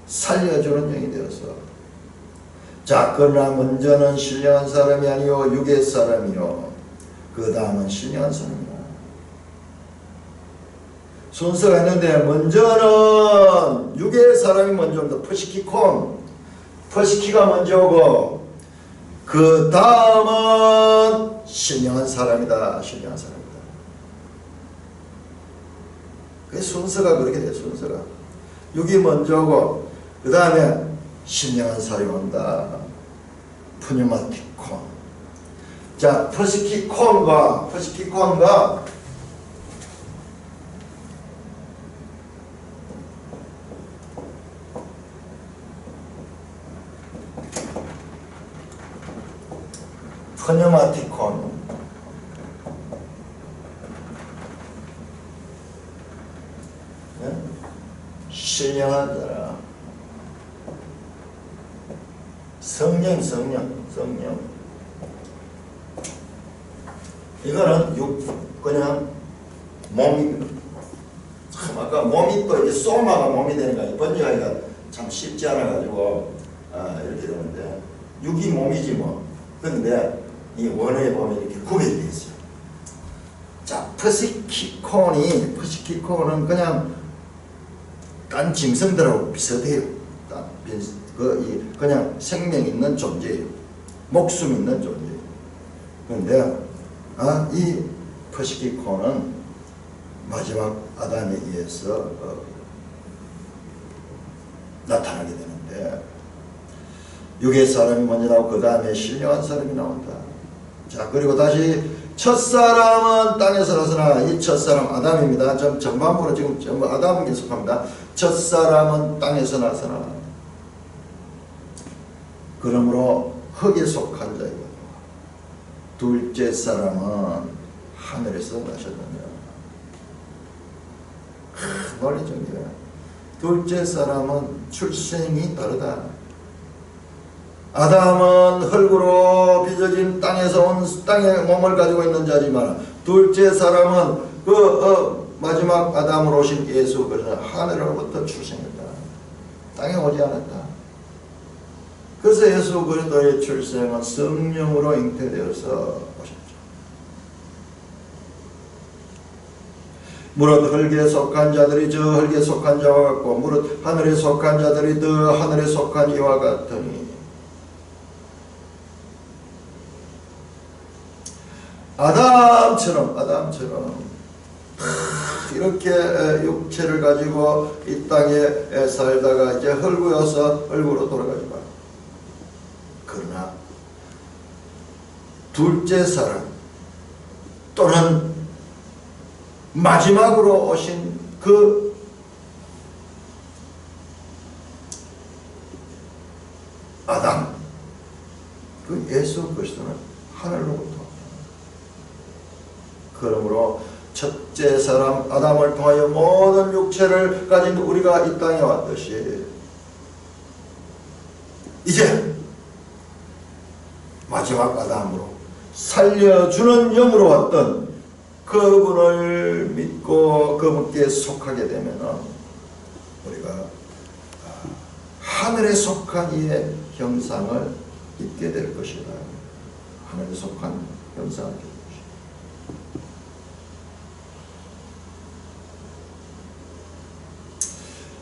살려주는 영이 되어서, 자, 그러나 먼저는 신령한 사람이 아니요 육의 사람이요 그 다음은 신령한 사람이요. 순서가 있는데 먼저는 육의 사람이 먼저입니다. 퍼시키가 먼저고 그 다음은 신령한 사람이다. 신령한 사람이다. 그 순서가 그렇게 돼요. 순서가 육이 먼저고 그 다음에 신령한 사람이 온다. 푸뉴마티콘. 자, 퍼시키콘과 푸뉴마티콘, 신령한 자라. 성령. 이거는 그냥 몸입니다. 참, 아까 몸이 또 이게 소마가 몸이 되니까 번역하기가 참 쉽지 않아가지고 이렇게 되는데, 육이 몸이지 뭐. 근데 이 원어에 보면 이렇게 구별이 되어 있어요. 자, 퍼시키콘은 그냥 딴 짐승들하고 비슷해요. 그냥 생명 있는 존재예요. 목숨 있는 존재예요. 그런데 이 퍼시키콘은 마지막 아담에 의해서 나타나게 되는데, 육의 사람이 먼저 나오고 그 다음에 신령한 사람이 나온다. 자, 그리고 다시 첫사람은 땅에서 나서나, 이 첫사람 아담입니다. 전반부로 지금 전부 아담을 계속합니다. 첫사람은 땅에서 나서나, 그러므로 흙에 속한 자이고 둘째 사람은 하늘에서 나셨느냐. 논리적이에요. 둘째 사람은 출생이 다르다. 아담은 흙으로 빚어진 땅의 몸을 가지고 있는 자지만, 둘째 사람은 마지막 아담으로 오신 예수 그리스도 하늘로부터 출생했다. 땅에 오지 않았다. 그래서 예수 그리스도의 출생은 성령으로 잉태되어서 오셨죠. 무릇 흙에 속한 자들이 저 흙에 속한 자와 같고 무릇 하늘에 속한 자들이 더 하늘에 속한 이와 같으니, 아담처럼 이렇게 육체를 가지고 이 땅에 살다가 이제 흙으로서 흙으로 돌아가지만, 그러나 둘째 사람 또는 마지막으로 오신 그 아담, 그 예수 그리스도는 그러므로 첫째 사람 아담을 통하여 모든 육체를 가진 우리가 이 땅에 왔듯이 이제 마지막 아담으로 살려주는 영으로 왔던 그분을 믿고 그분께 속하게 되면 우리가 하늘에 속한 이의 형상을 입게 될 것이다. 하늘에 속한 형상을 입게 될 것이다.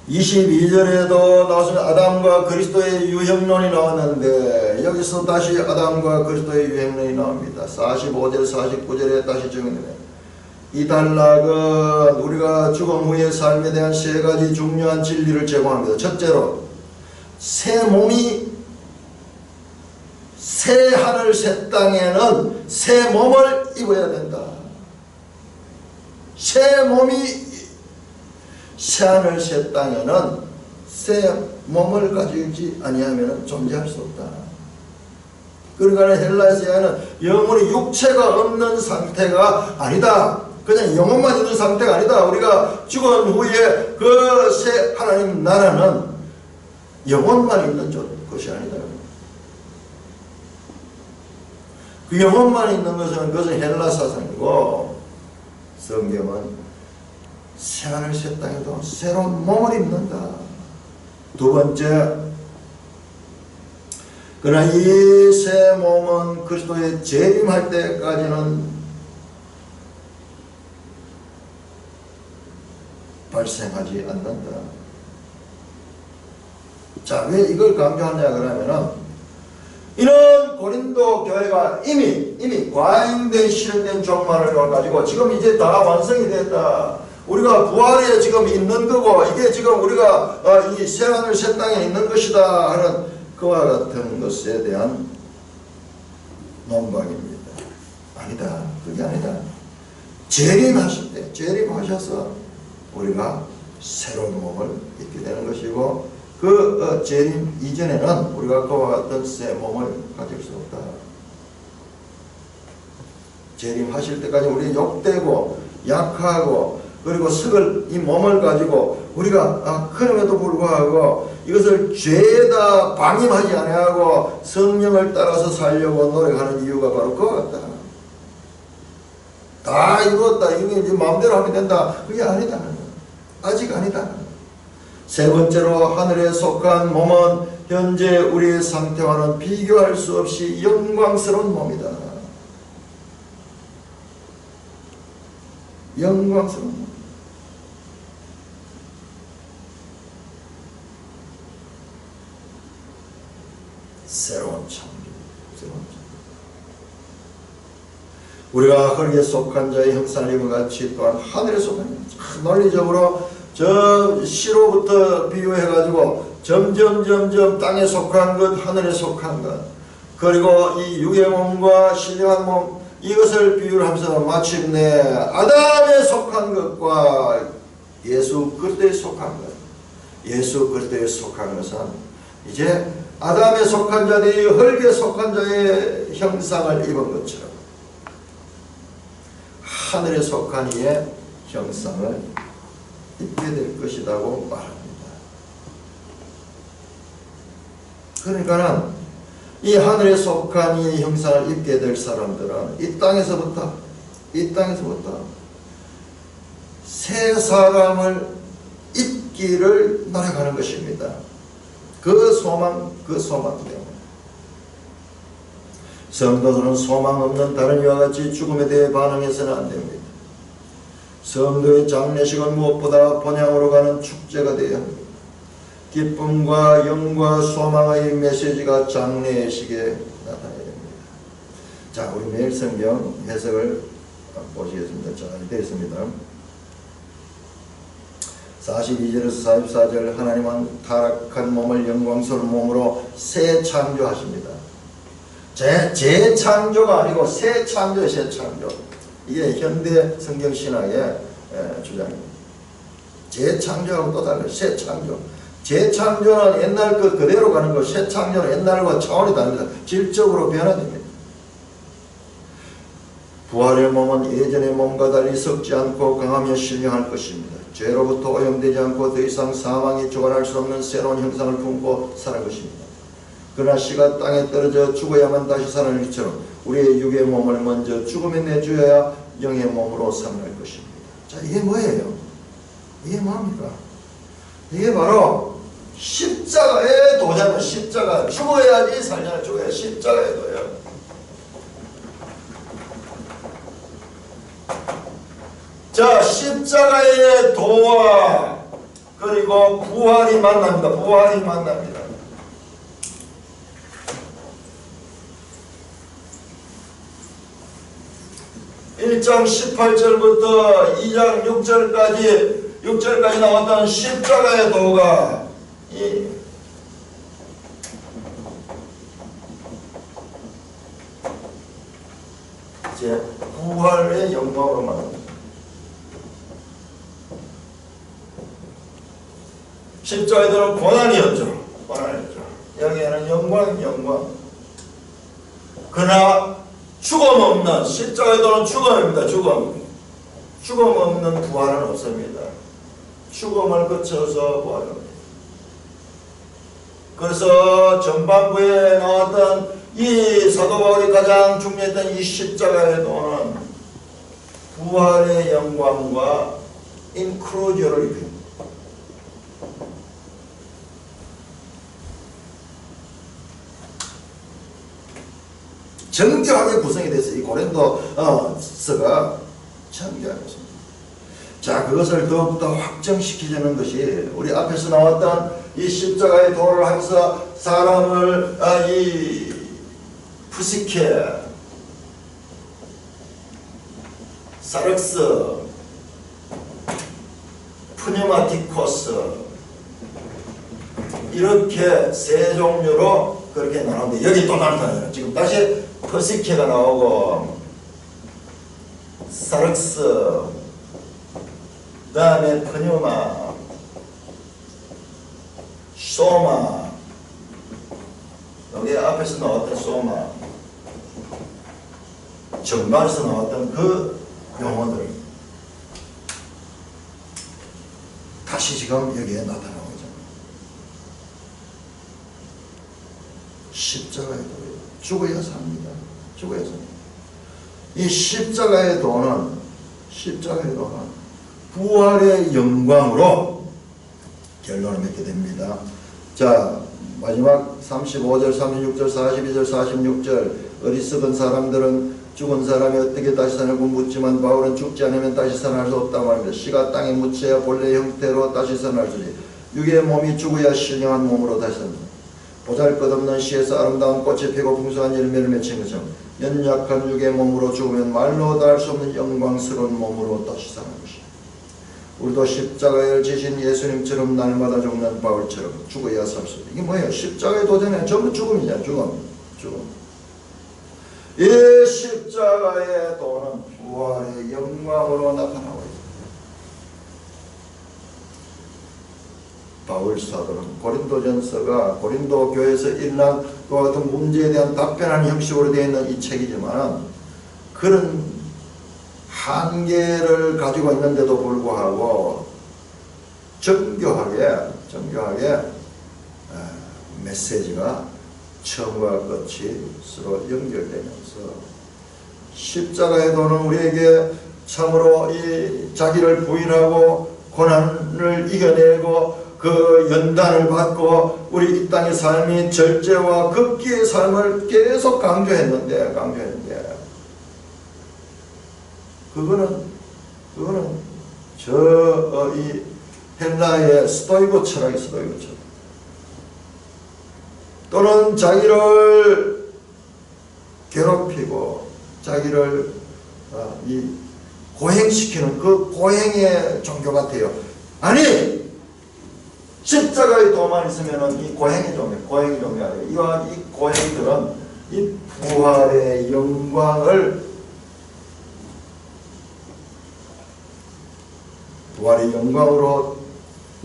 22절에도 나왔습니다. 아담과 그리스도의 유형론이 나왔는데 여기서 다시 아담과 그리스도의 유형론이 나옵니다. 45절 49절에 다시 적용됩니다. 이 단락은 우리가 죽음 후의 삶에 대한 세 가지 중요한 진리를 제공합니다. 첫째로 새 몸이 새 하늘 새 땅에는 새 몸을 입어야 된다. 새 몸이 새 하늘 새 땅에는 새 몸을 가지지 아니하면 존재할 수 없다. 그러니까 헬라에서는 영혼이 육체가 없는 상태가 아니다. 그냥 영혼만 있는 상태가 아니다. 우리가 죽은 후에 그 새 하나님 나라는 영혼만 있는 것이 아니다. 그 영혼만 있는 것은 그것은 헬라 사상이고 성경은 새 하늘 새 땅에도 새로운 몸을 입는다. 두 번째, 그러나 이 새 몸은 그리스도의 재림할 때까지는 발생하지 않는다. 자, 왜 이걸 강조하냐 그러면은 이런 고린도 교회가 이미 과잉된 실현된 종말을 가지고 지금 이제 다 완성이 됐다. 우리가 부활에 지금 있는 거고 이게 지금 우리가 이 새하늘 새 땅에 있는 것이다 하는 그와 같은 것에 대한 논박입니다. 아니다. 그게 아니다. 재림하실 때 재림하셔서 우리가 새로운 몸을 입게 되는 것이고 그 재림 이전에는 우리가 그와 같은 새 몸을 가질 수 없다. 재림하실 때까지 우리 욕되고 약하고 그리고 썩을 이 몸을 가지고 우리가 그럼에도 불구하고 이것을 죄에다 방임하지 아니하고 성령을 따라서 살려고 노력하는 이유가 바로 그와 같다. 다 이루었다. 이게 이제 마음대로 하면 된다. 그게 아니다. 아직 아니다. 세 번째로 하늘에 속한 몸은 현재 우리의 상태와는 비교할 수 없이 영광스러운 몸이다. 영광스러운 몸. 새로운 창조. 우리가 흙에 속한 자의 형상을 입은 같이 또한 하늘에 속한 자. 논리적으로 저 시로부터 비유해가지고 점점 땅에 속한 것, 하늘에 속한 것, 그리고 이 육의 몸과 신령한 몸, 이것을 비유를 하면서 마침내 아담에 속한 것과 예수 그리스도에 속한 것, 예수 그리스도에 속한 것은 이제 아담에 속한 자들이 흙에 속한 자의 형상을 입은 것처럼 하늘에 속한 이의 형상을 입게 될 것이라고 말합니다. 그러니까 이 하늘에 속한 이 형상을 입게 될 사람들은 이 땅에서부터 새 사람을 입기를 노력하는 것입니다. 그 소망 때문에 성도들은 소망 없는 다른 이와 같이 죽음에 대해 반응해서는 안 됩니다. 성도의 장례식은 무엇보다 본향으로 가는 축제가 되어야 합니다. 기쁨과 영과 소망의 메시지가 장례식에 나타나야 됩니다. 자, 우리 매일 성경 해석을 보시겠습니다. 잘 되어 있습니다. 42절에서 44절 하나님은 타락한 몸을 영광스러운 몸으로 새 창조하십니다. 재창조가 아니고 새 창조예요. 새 창조. 이게 현대 성경 신학의 주장입니다. 재창조하고 또 달라요. 새 창조. 재창조는 옛날 것 그대로 가는 거, 새 창조는 옛날과 차원이 다릅니다. 질적으로 변화됩니다. 부활의 몸은 예전의 몸과 달리 썩지 않고 강하며 신령할 것입니다. 죄로부터 오염되지 않고 더 이상 사망이 조관할 수 없는 새로운 형상을 품고 살 것입니다. 그러나 씨가 땅에 떨어져 죽어야만 다시 살아날 것처럼 우리의 육의 몸을 먼저 죽음에 내주어야 영의 몸으로 살아날 것입니다. 자, 이게 뭐예요? 이게 뭡니까? 이게 바로 십자가의 도잖아요. 십자가. 죽어야지 살잖아요. 죽어야 십자가의 도예요. 자, 십자가의 도와 그리고 부활이 만납니다. 부활이 만납니다. 1장 18절부터 2장 6절까지 나왔던 십자가의 도가 이제 부활의 영광으로 만납니다. 십자가의 도는 고난이었죠. 고난이었죠. 여기에는 영광. 그러나 죽음 없는 십자가의 도는 죽음입니다. 죽음 없는 부활은 없습니다. 죽음을 거쳐서 부활합니다. 그래서 전반부에 나왔던 이 사도 바울이 가장 중요했던 이 십자가의 도는 부활의 영광과 인크루저를 입힙니다. 정교하게 구성이 됐어요. 이 고린도서가 정교하게 구성이. 자, 그것을 더욱더 확정시키자는 것이 우리 앞에서 나왔던 이 십자가의 도를 하면서 사람을 이 푸시케, 사륵스, 푸뉴마티코스 이렇게 세 종류로 그렇게 나오는데 여기 또 나타나요. 지금 다시 푸시케가 나오고 사륵스 그 다음에 푸뉴마 소마 여기 앞에서 나왔던 소마 정말에서 나왔던 그 용어들 다시 지금 여기에 나타나고 있잖아요. 십자가의 도예요. 죽어야 삽니다. 죽어야 삽니다. 이 십자가의 도는 부활의 영광으로 결론을 맺게 됩니다. 자, 마지막 35절, 36절, 42절, 46절 어리석은 사람들은 죽은 사람이 어떻게 다시 사냐고 묻지만 바울은 죽지 않으면 다시 살아날 수 없다고 말합니다. 씨가 땅에 묻혀야 본래 형태로 다시 살아날 수지 육의 몸이 죽어야 신령한 몸으로 다시 삽니다. 보잘것없는 씨에서 아름다운 꽃이 피고 풍성한 열매를 맺힌 것처럼 연약한 육의 몸으로 죽으면 말로 다 할 수 없는 영광스러운 몸으로 다시 사는 것입니다. 우리도 십자가에 지신 예수님처럼 날마다 죽는 바울처럼 죽어야 살 수 있다. 이게 뭐예요? 십자가의 도전에 전부 죽음이냐. 죽음. 이 십자가의 도는 부활의 영광으로 나타나고 있습니다. 바울 사도는 고린도전서가 고린도 교회에서 일어난 그와 같은 문제에 대한 답변하는 형식으로 되어 있는 이 책이지만 그런 한계를 가지고 있는데도 불구하고 정교하게 메시지가 처음과 끝이 서로 연결되면서 십자가의 도는 우리에게 참으로 이 자기를 부인하고 고난을 이겨내고 그 연단을 받고 우리 이 땅의 삶이 절제와 극기의 삶을 계속 강조했는데 그거는 이 헬라의 스토이고 철학이 스토이고 철학 또는 자기를 괴롭히고 자기를 이 고행시키는 그 고행의 종교 같아요. 아니 십자가의 도만 있으면 이 고행의 종교 아니에요. 이와 이 고행들은 이 부활의 영광으로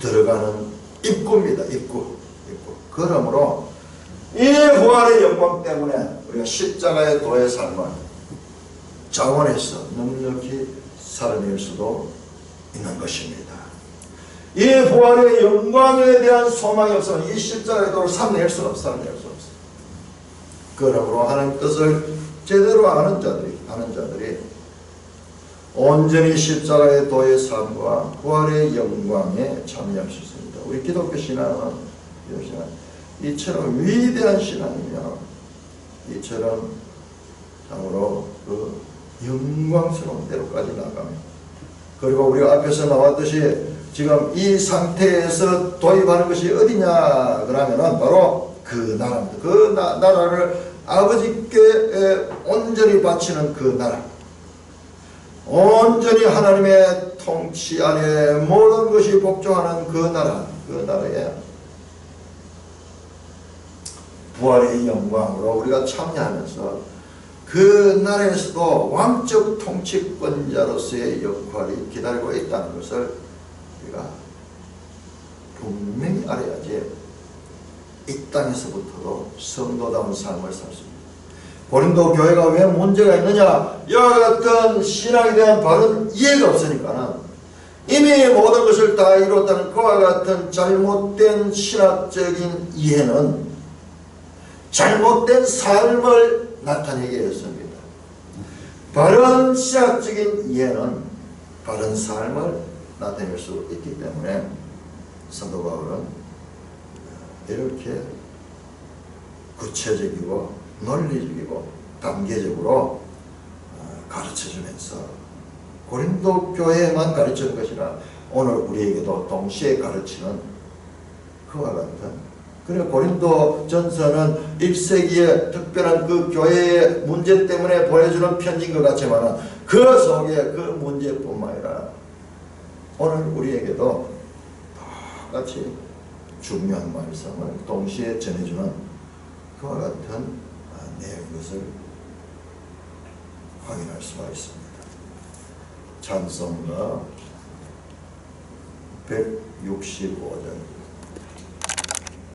들어가는 입구입니다. 입구. 그러므로 이 부활의 영광 때문에 우리가 십자가의 도의 삶을 자원해서 넉넉히 살아낼 수도 있는 것입니다. 이 부활의 영광에 대한 소망이 없으면 이 십자가의 도를 살아낼 수 없어요. 그러므로 하나님 뜻을 제대로 아는 자들이 온전히 십자가의 도의 삶과 부활의 영광에 참여할 수 있습니다. 우리 기독교 신앙은 이처럼 위대한 신앙이며 이처럼 참으로 그 영광스러운 데로까지 나가며, 그리고 우리가 앞에서 나왔듯이 지금 이 상태에서 도입하는 것이 어디냐 그러면은 바로 그 나라입니다. 그 나라를 아버지께 온전히 바치는 그 나라, 온전히 하나님의 통치 안에 모든 것이 복종하는 그 나라에 부활의 영광으로 우리가 참여하면서 그 나라에서도 왕적 통치권자로서의 역할이 기다리고 있다는 것을 우리가 분명히 알아야지 이 땅에서부터도 성도다운 삶을 살 수 있습니다. 고린도 교회가 왜 문제가 있느냐? 이와 같은 신앙에 대한 바른 이해가 없으니까는 이미 모든 것을 다 이뤘다는 그와 같은 잘못된 신학적인 이해는 잘못된 삶을 나타내게 했습니다. 바른 신학적인 이해는 바른 삶을 나타낼 수 있기 때문에 사도 바울은 이렇게 구체적이고 논리적이고 단계적으로 가르쳐주면서 고린도 교회에만 가르치는 것이 아니라 오늘 우리에게도 동시에 가르치는 그와 같은, 그리고 고린도 전서는 1세기의 특별한 그 교회의 문제 때문에 보내주는 편지인 것 같지만 그 속에 그 문제뿐만 아니라 오늘 우리에게도 똑같이 중요한 말씀을 동시에 전해주는 그와 같은 내용인 것을 확인할 수가 있습니다. 찬송가 165절